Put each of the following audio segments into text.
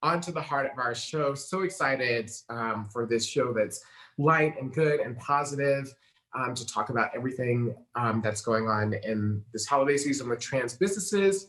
onto the heart of our show. So excited for this show that's light and good and positive, to talk about everything that's going on in this holiday season with trans businesses.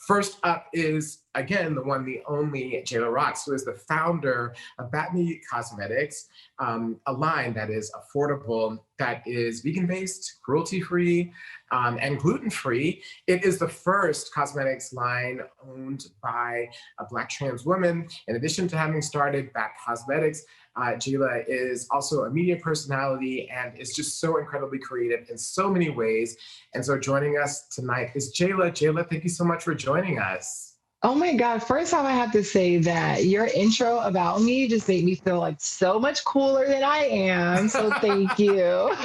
First up is, again, the one, the only, Jayla Rocks, who is the founder of Batme Cosmetics, a line that is affordable, that is vegan-based, cruelty-free, and gluten-free. It is the first cosmetics line owned by a Black trans woman. In addition to having started Bat Cosmetics, Jayla is also a media personality and is just so incredibly creative in so many ways. And so joining us tonight is Jayla. Jayla, thank you so much for joining us. Oh my God. First off, I have to say that your intro about me just made me feel like so much cooler than I am. So thank you.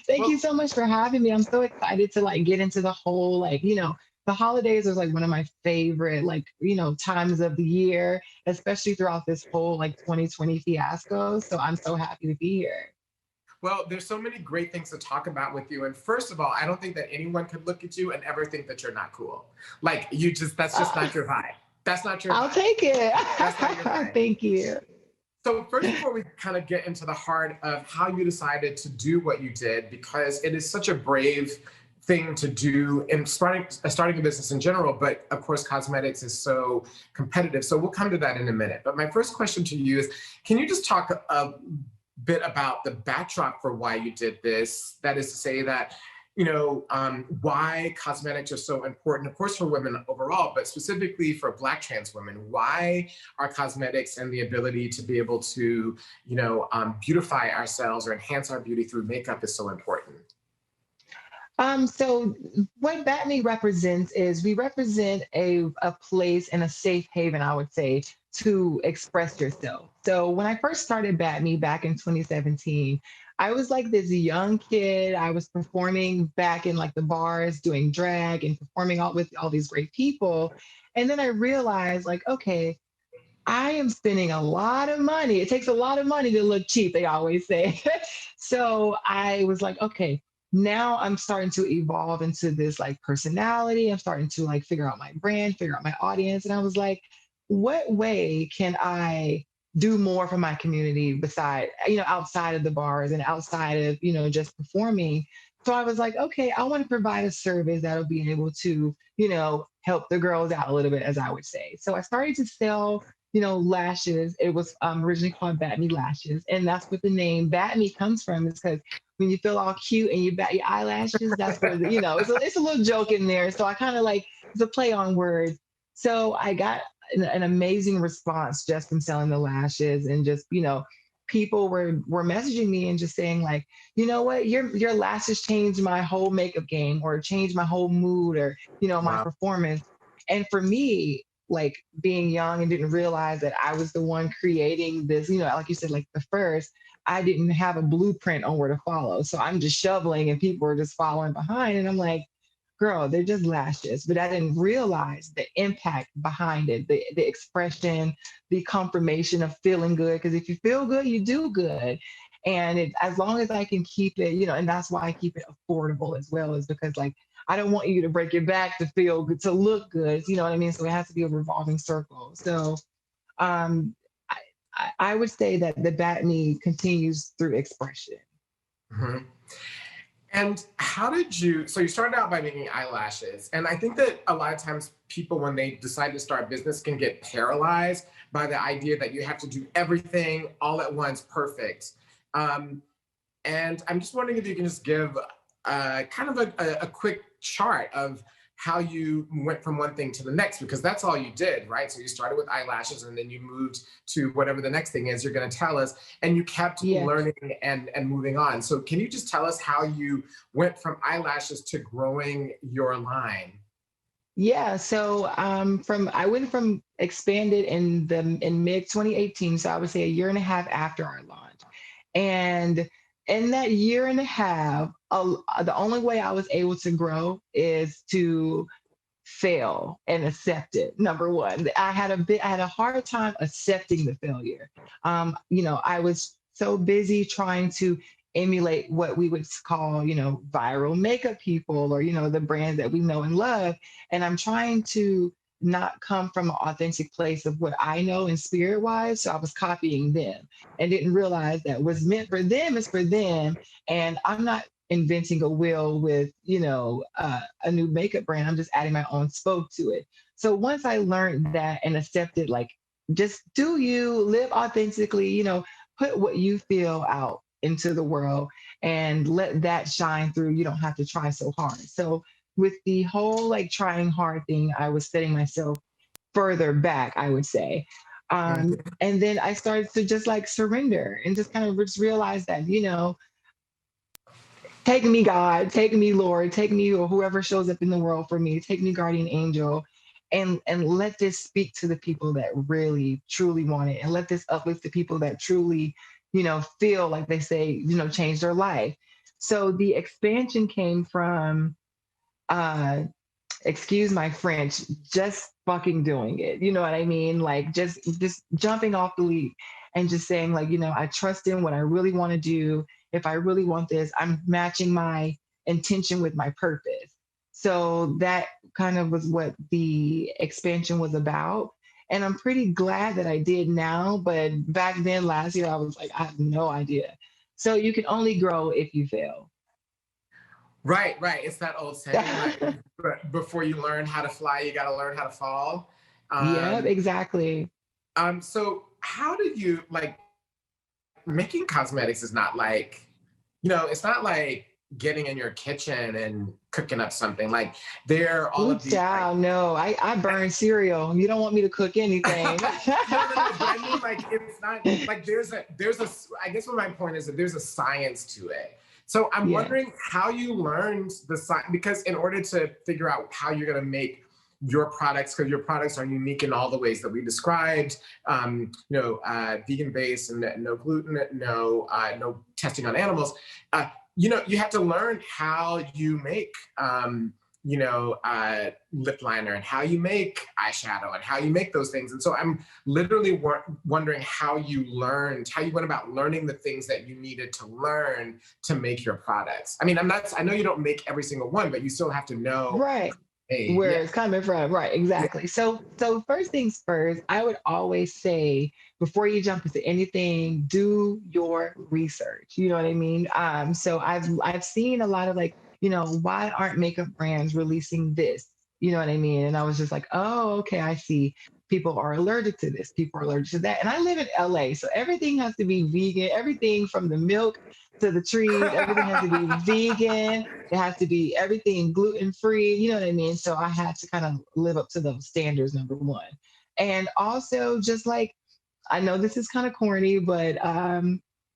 Thank you Well, so much for having me. I'm so excited to like get into the whole the holidays is like one of my favorite times of the year, especially throughout this whole like 2020 fiasco. So I'm so happy to be here. well, there's so many great things to talk about with you. And first of all, I don't think that anyone could look at you and ever think that you're not cool. Like that's just Uh, not your vibe. That's not your I'll vibe. take it. That's not your vibe. Thank you. So first, before we kind of get into the heart of how you decided to do what you did, because it is such a brave thing to do in starting a business in general, but of course, cosmetics is so competitive. So we'll come to that in a minute. But my first question to you is, can you just talk a bit about the backdrop for why you did this? That is to say that, why cosmetics are so important, of course, for women overall, but specifically for Black trans women. Why are cosmetics and the ability to be able to, beautify ourselves or enhance our beauty through makeup is so important? So what Batme represents is we represent a place and a safe haven, I would say, to express yourself. So when I first started Batme back in 2017, I was like this young kid. I was performing back in like the bars, doing drag and performing all with all these great people. And then I realized like, okay, I am spending a lot of money. It takes a lot of money to look cheap, they always say. So I was like, okay, now I'm starting to evolve into this like personality. I'm starting to like figure out my brand, figure out my audience. And I was like, what way can I do more for my community beside, outside of the bars and outside of, just performing? So I was like, okay, I want to provide a service that'll be able to, help the girls out a little bit, as I would say. So I started to sell lashes. It was originally called Batme Lashes. And that's what the name Batme comes from, is because when you feel all cute and you bat your eyelashes, that's where, it's a little joke in there. So I kind of like, it's a play on words. So I got an amazing response just from selling the lashes and just, people were messaging me and just saying like, you know what, your lashes changed my whole makeup game or changed my whole mood or, my Wow. performance. And for me, like being young and didn't realize that I was the one creating this, like you said, like the first, I didn't have a blueprint on where to follow. So I'm just shoveling and people are just following behind. And I'm like, girl, they're just lashes. But I didn't realize the impact behind it, the expression, the confirmation of feeling good. Because if you feel good, you do good. And as long as I can keep it, and that's why I keep it affordable as well, is because like I don't want you to break your back to feel good, to look good. You know what I mean? So it has to be a revolving circle. So um, I would say that the Batme continues through expression. Mhm. And how did you, so you started out by making eyelashes. And I think that a lot of times people, when they decide to start a business, can get paralyzed by the idea that you have to do everything all at once perfect. Um, and I'm just wondering if you can just give kind of a quick chart of how you went from one thing to the next, because that's all you did, right? So you started with eyelashes and then you moved to whatever the next thing is you're going to tell us, and you kept Yeah. learning and moving on. So can you just tell us how you went from eyelashes to growing your line? Yeah, so from I went from expanded in mid 2018, so I would say a year and a half after our launch. And in that year and a half, the only way I was able to grow is to fail and accept it. Number one, I had a hard time accepting the failure. I was so busy trying to emulate what we would call, viral makeup people or, the brands that we know and love. And I'm trying to not come from an authentic place of what I know in spirit wise. So I was copying them and didn't realize that what's meant for them is for them. And I'm not inventing a wheel with, a new makeup brand. I'm just adding my own spoke to it. So once I learned that and accepted, like, just do you live authentically, put what you feel out into the world and let that shine through. You don't have to try so hard. So with the whole like trying hard thing, I was setting myself further back, I would say. Mhm. And then I started to just like surrender and just kind of just realize that, take me, God, take me, Lord, take me, or whoever shows up in the world for me, take me, guardian angel, and let this speak to the people that really truly want it, and let this uplift the people that truly, feel like they say, change their life. So the expansion came from uh excuse my French, just fucking doing it. You know what I mean? Like just jumping off the leap and just saying like, I trust in what I really want to do. If I really want this, I'm matching my intention with my purpose. So that kind of was what the expansion was about. And I'm pretty glad that I did now, but back then last year I was like, I have no idea. So you can only grow if you fail. Right, right. It's that old saying, like, before you learn how to fly, you got to learn how to fall. Yep, Um, exactly. so how did you like making cosmetics is not like, it's not like getting in your kitchen and cooking up something. Like there are all Ooh, of these like child, no, I burn cereal. You don't want me to cook anything. no, no, no. But I mean, like, it's not like I guess what my point is that there's a science to it. So I'm Yeah. wondering how you learned the science, because in order to figure out how you're going to make your products, because your products are unique in all the ways that we described, vegan based and no gluten, no testing on animals. You have to learn how you make lip liner and how you make eyeshadow and how you make those things. And so I'm literally wondering how you went about learning the things that you needed to learn to make your products. I mean, I know you don't make every single one, but you still have to know, Right. hey, Where yeah, it's coming from. Right, yeah, exactly. So first things first, I would always say before you jump into anything, do your research. You know what I mean? So I've seen a lot of like, why aren't makeup brands releasing this? You know what I mean? And I was just like, oh, okay, I see. People are allergic to this, people are allergic to that. And I live in LA, so everything has to be vegan, everything from the milk to the trees, everything has to be vegan. It has to be everything gluten free. You know what I mean? So I had to kind of live up to those standards, number one. And also, just like, I know this is kind of corny, but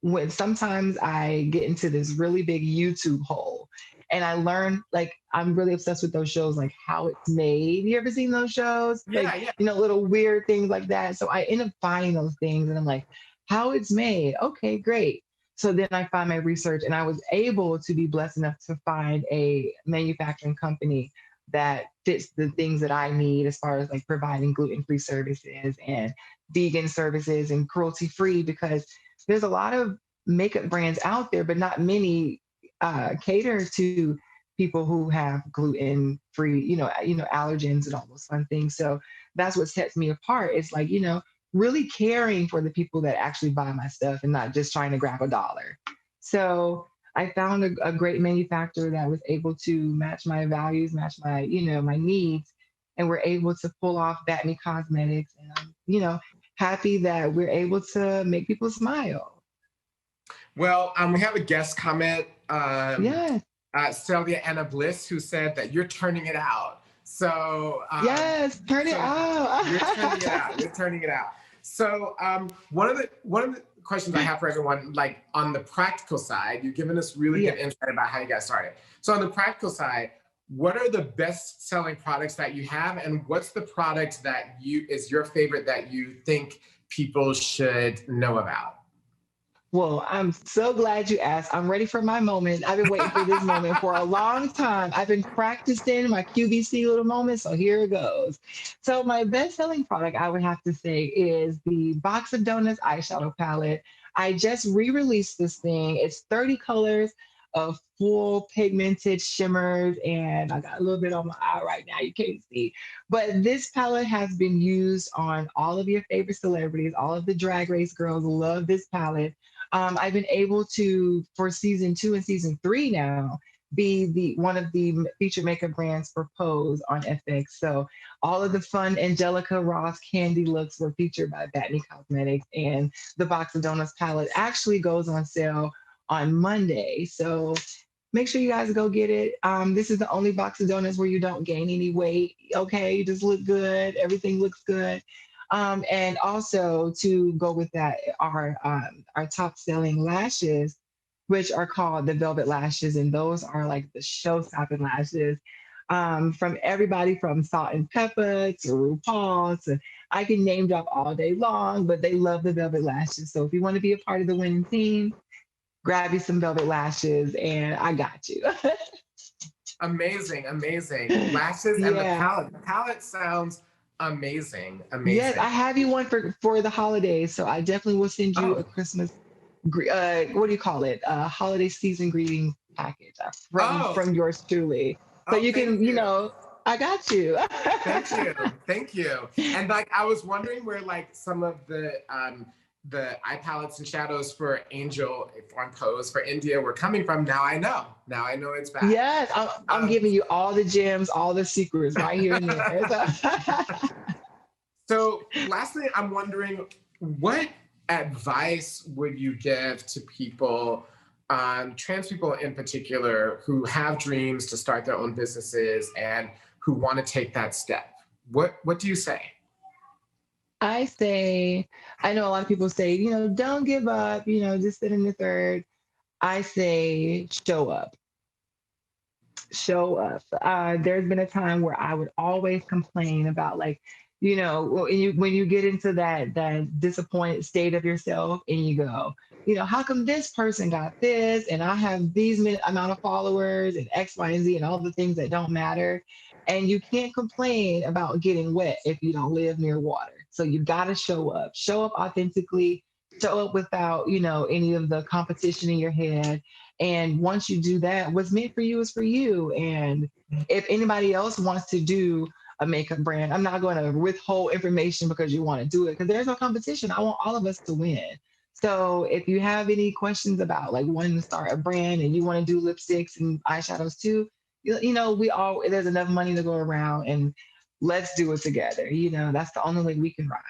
when sometimes I get into this really big YouTube hole and I learn, like, I'm really obsessed with those shows, like How It's Made. You ever seen those shows? Like, yeah. little weird things like that. So I end up finding those things and I'm like, How It's Made. Okay, great. So then I find my research and I was able to be blessed enough to find a manufacturing company that fits the things that I need as far as like providing gluten free services and vegan services and cruelty free, because there's a lot of makeup brands out there, but not many cater to people who have gluten free, allergens and all those fun things. So that's what sets me apart. It's like, really caring for the people that actually buy my stuff and not just trying to grab a dollar. So I found a great manufacturer that was able to match my values, match my, my needs, and we're able to pull off Batme Cosmetics. And I'm, happy that we're able to make people smile. Well, we have a guest comment, Yes, Celia Anna Bliss, who said that you're turning it out. So, yes, turn it so you're turning it out. out. You're turning it out. So, one of the questions I have for everyone, like on the practical side, you've given us really good Yeah. insight about how you got started. So, on the practical side, what are the best selling products that you have, and what's the product that is your favorite that you think people should know about? Well, I'm so glad you asked. I'm ready for my moment. I've been waiting for this moment for a long time. I've been practicing my QVC little moment, so here it goes. So my best-selling product, I would have to say, is the Box of Donuts eyeshadow palette. I just re-released this thing. It's 30 colors. of full pigmented shimmers. And I got a little bit on my eye right now, you can't see. But this palette has been used on all of your favorite celebrities. All of the Drag Race girls love this palette. I've been able to, for season 2 and season 3 now, be the one of the featured makeup brands for Pose on FX. So all of the fun Angelica Ross candy looks were featured by Batney Cosmetics, and the Box of Donuts palette actually goes on sale on Monday. So make sure you guys go get it. This is the only box of donuts where you don't gain any weight. Okay, you just look good. Everything looks good. And also to go with that, our top selling lashes, which are called the Velvet Lashes, and those are like the show stopping lashes. From everybody from Salt and Pepper to RuPaul to I can name drop all day long, but they love the Velvet Lashes. So if you want to be a part of the winning team, grab you some Velvet Lashes, and I got you. Amazing, amazing. Lashes and the Yeah. palette. The palette sounds amazing, Yes, I amazing. have you one for the holidays, so I definitely will send you a Oh, Christmas. What do you call it? Holiday season greeting package oh, from yours truly, so oh, you thank can, you. I got you. Thank you. Thank you. And like I was wondering where like some of the eye palettes and shadows for Angel on Pose for India were coming from. Now I know. Now I know it's back. Yes, I'm Um, giving you all the gems, all the secrets right here and there. so lastly, I'm wondering what advice would you give to people, trans people in particular, who have dreams to start their own businesses and who want to take that step? What do you say? I say, I know a lot of people say, don't give up, just sit in the third. I say, show up, show up. There's been a time where I would always complain about like, when you get into that disappointed state of yourself and you go, how come this person got this and I have these amount of followers and X, Y, and Z and all the things that don't matter. And you can't complain about getting wet if you don't live near water. So you got to show up authentically, show up without, any of the competition in your head. And once you do that, what's meant for you is for you. And if anybody else wants to do a makeup brand, I'm not going to withhold information because you want to do it because there's no competition. I want all of us to win. So if you have any questions about like wanting to start a brand and you want to do lipsticks and eyeshadows too, we all there's enough money to go around and let's do it together. That's the only way we can ride.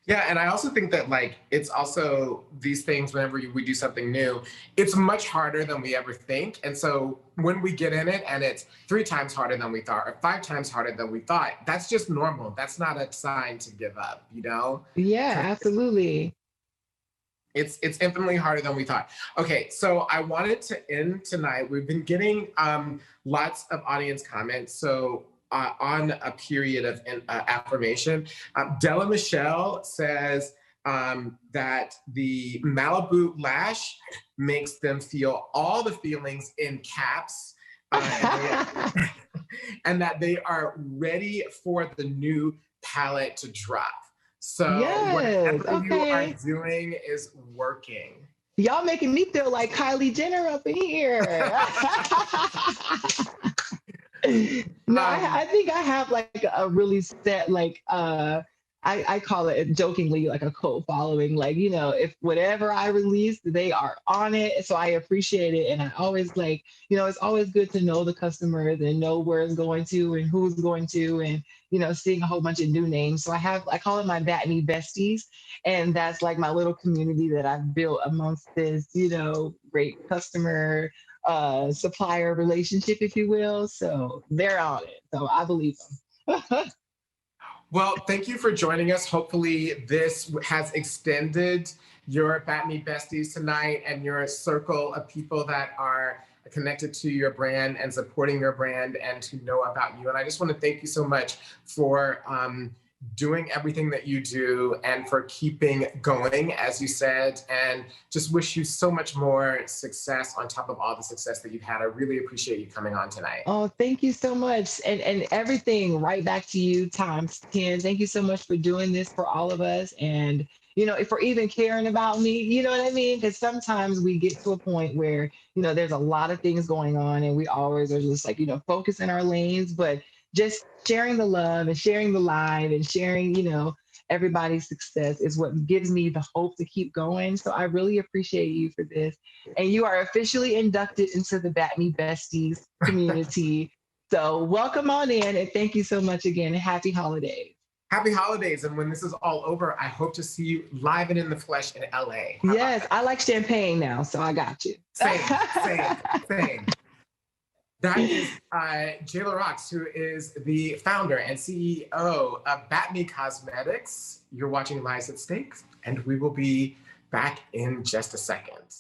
Yeah, and I also think that like it's also these things whenever we do something new, it's much harder than we ever think. And so when we get in it and it's 3 times harder than we thought or 5 times harder than we thought, that's just normal. That's not a sign to give up, you know? Yeah, absolutely. It's infinitely harder than we thought. Okay, so I wanted to end tonight. We've been getting lots of audience comments. So on a period of affirmation, Della Michelle says that the Malibu lash makes them feel all the feelings in caps, and that they are ready for the new palette to drop. So Yes. whatever you are Okay. doing is working. Y'all making me feel like Kylie Jenner up in here. No, I um, think I have like a really set like I call it jokingly like a cult following. Like, if whatever I release, they are on it. So I appreciate it. And I always like, it's always good to know the customers and know where it's going to and who's going to and seeing a whole bunch of new names. So I call it my Batney besties. And that's like my little community that I've built amongst this, great customer supplier relationship, if you will. So they're on it. So I believe them. well, thank you for joining us. Hopefully, this has extended your Batme Besties tonight and your circle of people that are connected to your brand and supporting your brand and to know about you. And I just want to thank you so much for doing everything that you do and for keeping going, as you said, and just wish you so much more success on top of all the success that you've had. I really appreciate you coming on tonight. Oh, thank you so much. And everything right back to you times 10. Thank you so much for doing this for all of us. And, if we're even caring about me, you know what I mean? Because sometimes we get to a point where, there's a lot of things going on and we always are just like, focus in our lanes, but just sharing the love and sharing the light and sharing, everybody's success is what gives me the hope to keep going. So I really appreciate you for this. And you are officially inducted into the Bat Me Besties community. So welcome on in and thank you so much again and happy holidays. Happy holidays. And when this is all over, I hope to see you live and in the flesh in LA. Yes, I like champagne now, so I got you. Same. That is Jayla Rocks, who is the founder and CEO of Bat Me Cosmetics. You're watching Lives at Stake, and we will be back in just a second.